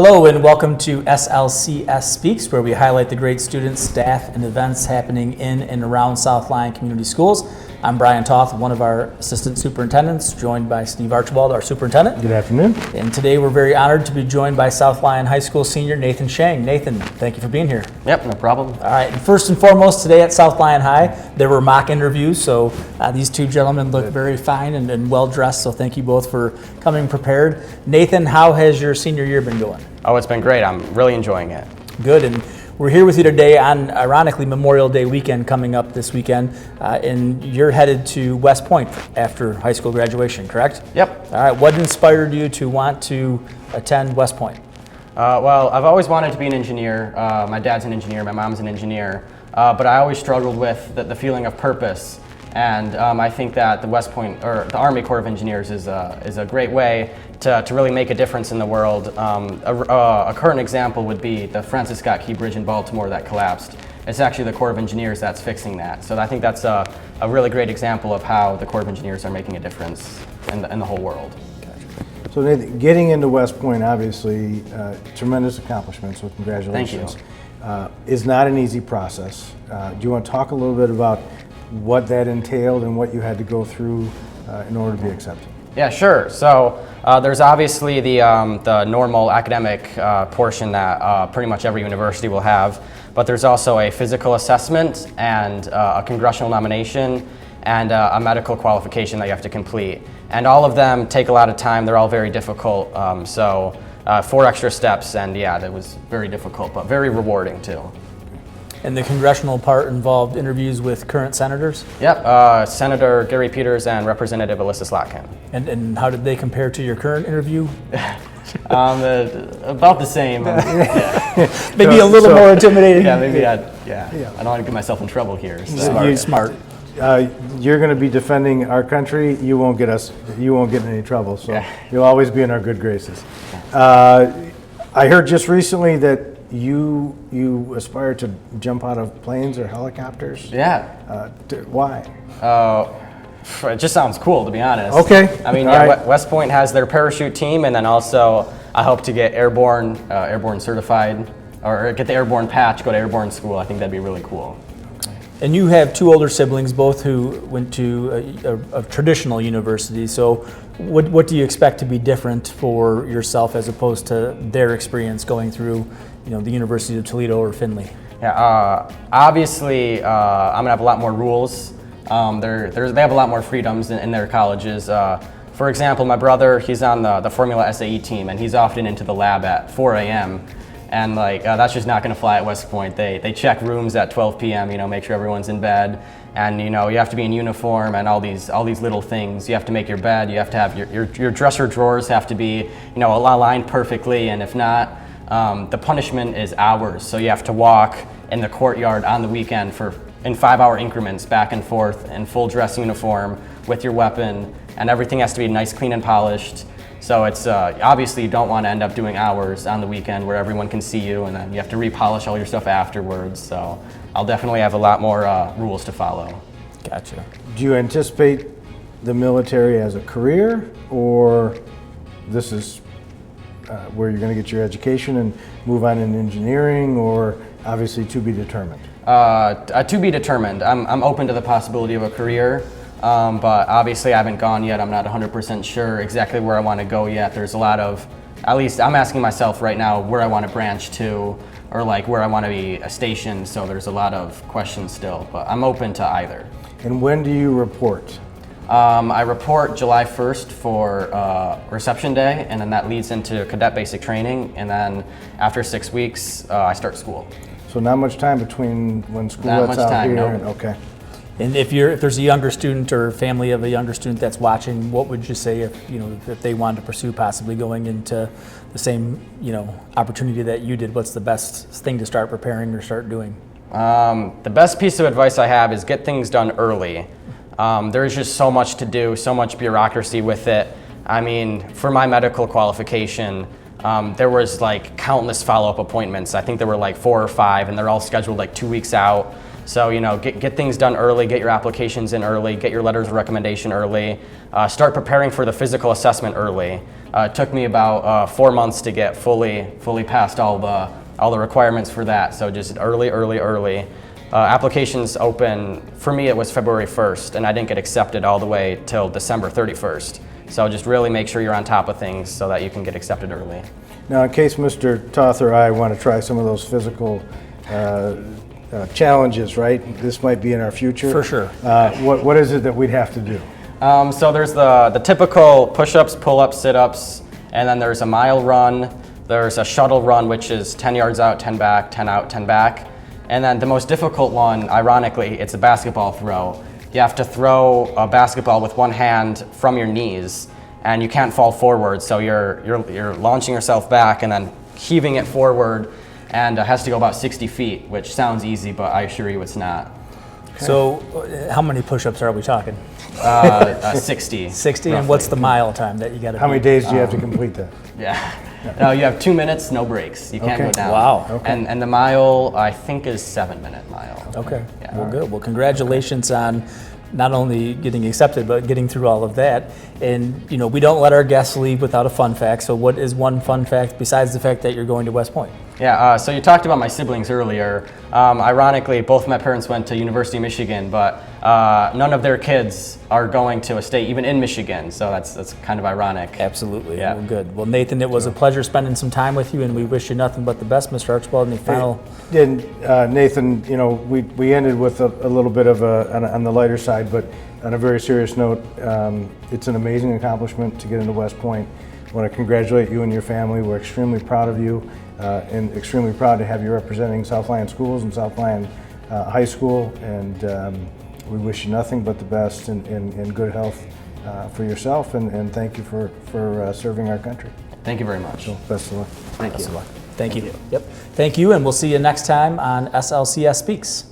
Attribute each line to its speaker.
Speaker 1: Hello and welcome to SLCS Speaks, where we highlight the great students, staff, and events happening in and around South Lyon Community Schools. I'm Brian Toth, one of our assistant superintendents, joined by Steve Archibald, our superintendent.
Speaker 2: Good afternoon.
Speaker 1: And today we're very honored to be joined by South Lyon High School senior Nathan Schang. Nathan, thank you for being here.
Speaker 3: Yep, no problem.
Speaker 1: All right, and first and foremost, today at South Lyon High, there were mock interviews, so these two gentlemen look very fine and well dressed, so thank you both for coming prepared. Nathan, how has your senior year been going?
Speaker 3: Oh, it's been great. I'm really enjoying it.
Speaker 1: Good, and we're here with you today on, ironically, Memorial Day weekend coming up this weekend, and you're headed to West Point after high school graduation, correct?
Speaker 3: Yep.
Speaker 1: All right, what inspired you to want to attend West Point?
Speaker 3: Well, I've always wanted to be an engineer. My dad's an engineer, my mom's an engineer, but I always struggled with the feeling of purpose. And I think that the West Point, or the Army Corps of Engineers is a great way to really make a difference in the world. A current example would be the Francis Scott Key Bridge in Baltimore that collapsed. It's actually the Corps of Engineers that's fixing that. So I think that's a really great example of how the Corps of Engineers are making a difference in the whole world.
Speaker 2: So Nathan, getting into West Point, obviously, tremendous accomplishment, so congratulations.
Speaker 3: Thank you.
Speaker 2: Is not an easy process. Do you want to talk a little bit about what that entailed and what you had to go through in order to be accepted?
Speaker 3: Yeah, sure. So there's obviously the normal academic portion that pretty much every university will have, but there's also a physical assessment and a congressional nomination and a medical qualification that you have to complete. And all of them take a lot of time. They're all very difficult. So 4 extra steps, and yeah, that was very difficult, but very rewarding too.
Speaker 1: And the congressional part involved interviews with current senators?
Speaker 3: Yep, Senator Gary Peters and Representative Alyssa Slotkin.
Speaker 1: And how did they compare to your current interview?
Speaker 3: About the same. Yeah.
Speaker 1: Maybe a little more intimidating.
Speaker 3: Yeah, maybe I don't want to get myself in trouble here. So.
Speaker 1: Smart.
Speaker 2: You're going to be defending our country. You won't get in any trouble. So
Speaker 3: yeah.
Speaker 2: You'll always be in our good graces. I heard just recently that you aspire to jump out of planes or helicopters.
Speaker 3: Yeah.
Speaker 2: Why?
Speaker 3: It just sounds cool, to be honest.
Speaker 2: Okay.
Speaker 3: I mean, West Point has their parachute team, and then also I hope to get airborne certified, or get the airborne patch, go to airborne school. I think that'd be really cool.
Speaker 1: And you have 2 older siblings, both who went to a traditional university. So what do you expect to be different for yourself as opposed to their experience going through, the University of Toledo or Findlay?
Speaker 3: Yeah, obviously I'm gonna have a lot more rules. They have a lot more freedoms in their colleges. For example, my brother, he's on the Formula SAE team, and he's often into the lab at 4 a.m. And that's just not going to fly at West Point. They check rooms at 12 p.m. Make sure everyone's in bed, and you have to be in uniform and all these little things. You have to make your bed. You have to have your dresser drawers have to be aligned perfectly, and if not, the punishment is hours. So you have to walk in the courtyard on the weekend in 5-hour increments back and forth in full dress uniform with your weapon, and everything has to be nice, clean, and polished. So it's obviously you don't want to end up doing hours on the weekend where everyone can see you, and then you have to repolish all your stuff afterwards. So I'll definitely have a lot more rules to follow.
Speaker 1: Gotcha.
Speaker 2: Do you anticipate the military as a career, or this is where you're going to get your education and move on in engineering, or obviously to be determined?
Speaker 3: To be determined. I'm open to the possibility of a career. But obviously I haven't gone yet. I'm not 100% sure exactly where I want to go yet. There's a lot of, at least I'm asking myself right now where I want to branch to, or where I want to be stationed. So there's a lot of questions still, but I'm open to either.
Speaker 2: And when do you report?
Speaker 3: I report July 1st for reception day, and then that leads into cadet basic training, and then after 6 weeks I start school.
Speaker 2: So not much time between when school
Speaker 3: Not
Speaker 2: lets
Speaker 3: much
Speaker 2: out
Speaker 3: time,
Speaker 2: here.
Speaker 3: nope.
Speaker 2: Okay.
Speaker 1: And if there's a younger student or family of a younger student that's watching, what would you say if they wanted to pursue possibly going into the same opportunity that you did? What's the best thing to start preparing or start doing?
Speaker 3: The best piece of advice I have is get things done early. There's just so much to do, so much bureaucracy with it. I mean, for my medical qualification, there was countless follow-up appointments. I think there were 4 or 5, and they're all scheduled 2 weeks out. So, get things done early, get your applications in early, get your letters of recommendation early, start preparing for the physical assessment early. It took me about 4 months to get fully past all the requirements for that. So just early. Applications open, for me it was February 1st, and I didn't get accepted all the way till December 31st. So just really make sure you're on top of things so that you can get accepted early.
Speaker 2: Now, in case Mr. Toth or I want to try some of those physical challenges, right? This might be in our future.
Speaker 1: For sure.
Speaker 2: What is it that we'd have to do?
Speaker 3: So there's the typical push-ups, pull-ups, sit-ups, and then there's a mile run. There's a shuttle run, which is 10 yards out, 10 back, 10 out, 10 back. And then the most difficult one, ironically, it's a basketball throw. You have to throw a basketball with one hand from your knees, and you can't fall forward. So you're launching yourself back and then heaving it forward, and it has to go about 60 feet, which sounds easy, but I assure you it's not.
Speaker 1: Okay. So how many push-ups are we talking?
Speaker 3: 60.
Speaker 1: 60,
Speaker 3: roughly.
Speaker 1: And what's the mile time that you got to
Speaker 2: How many days do you have to complete that?
Speaker 3: Yeah. No, you have 2 minutes, no breaks. You can't
Speaker 2: Okay.
Speaker 3: go down.
Speaker 1: Wow.
Speaker 2: Okay.
Speaker 3: And the mile, I think, is 7-minute mile.
Speaker 1: Okay.
Speaker 3: Yeah.
Speaker 1: Well, good. Well, congratulations on not only getting accepted, but getting through all of that. And, we don't let our guests leave without a fun fact. So what is one fun fact besides the fact that you're going to West Point?
Speaker 3: Yeah, so you talked about my siblings earlier. Ironically, both of my parents went to University of Michigan, but none of their kids are going to a state even in Michigan, so that's kind of ironic.
Speaker 1: Absolutely.
Speaker 3: Yeah.
Speaker 1: Well, good. Well, Nathan, it was a pleasure spending some time with you, and we wish you nothing but the best, Mr. Archibald. Any final?
Speaker 2: And Nathan, we ended with a little bit of on the lighter side, but on a very serious note, it's an amazing accomplishment to get into West Point. I want to congratulate you and your family. We're extremely proud of you, and extremely proud to have you representing South Lyon Schools and South Lyon High School. And we wish you nothing but the best and good health for yourself. And thank you for serving our country.
Speaker 3: Thank you very much.
Speaker 2: So best of luck.
Speaker 3: Thank
Speaker 1: Best
Speaker 3: you.
Speaker 1: of luck. Thank you. Yep. Thank you, and we'll see you next time on SLCS Speaks.